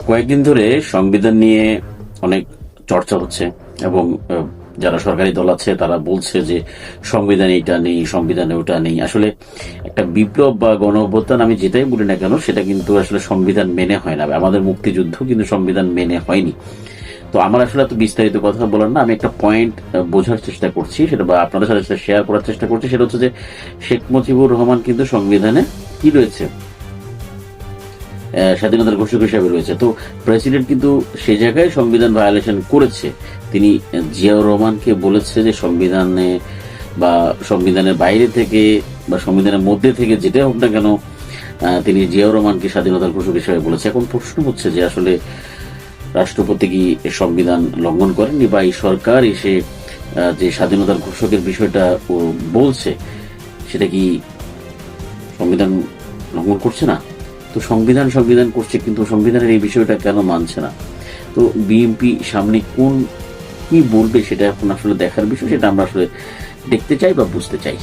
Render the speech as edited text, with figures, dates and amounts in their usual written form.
কয়েকদিন ধরে সংবিধান নিয়ে অনেক চর্চা হচ্ছে এবং যারা সরকারি দল আছে তারা বলছে যে সংবিধানে এটা নেই, সংবিধানে ওটা নেই। আসলে একটা বিপ্লব বা গণ অভ্যুত্থান আমি যেটাই বলি না কেন, সেটা কিন্তু আসলে সংবিধান মেনে হয় না। আমাদের মুক্তিযুদ্ধ কিন্তু সংবিধান মেনে হয়নি। তো আমার আসলে এত বিস্তারিত কথা বলার না, আমি একটা পয়েন্ট বোঝার চেষ্টা করছি, সেটা বা আপনাদের সাথে সেটা শেয়ার করার চেষ্টা করছি। সেটা হচ্ছে যে শেখ মুজিবুর রহমান কিন্তু সংবিধানে কি রয়েছে, স্বাধীনতার ঘোষক হিসাবে রয়েছে। তো প্রেসিডেন্ট কিন্তু সে জায়গায় সংবিধান ভায়োলেশন করেছে। তিনি জিয়াউর রহমানকে বলেছে যে সংবিধানে বা সংবিধানের বাইরে থেকে বা সংবিধানের মধ্যে থেকে যেটা হোক না কেন, তিনি জিয়াউর রহমানকে স্বাধীনতার ঘোষক হিসাবে বলেছে। এখন প্রশ্ন হচ্ছে যে আসলে রাষ্ট্রপতি কি সংবিধান লঙ্ঘন করেননি, বা এই সরকার এসে যে স্বাধীনতার ঘোষকের বিষয়টা বলছে, সেটা কি সংবিধান লঙ্ঘন করছে না? তো সংবিধান সংবিধান করছে, কিন্তু সংবিধানের এই বিষয়টা কেন মানছে না? তো বিএনপি সামনে কোন কি বলবে সেটা এখন আসলে দেখার বিষয়, সেটা আমরা আসলে দেখতে চাই বা বুঝতে চাই।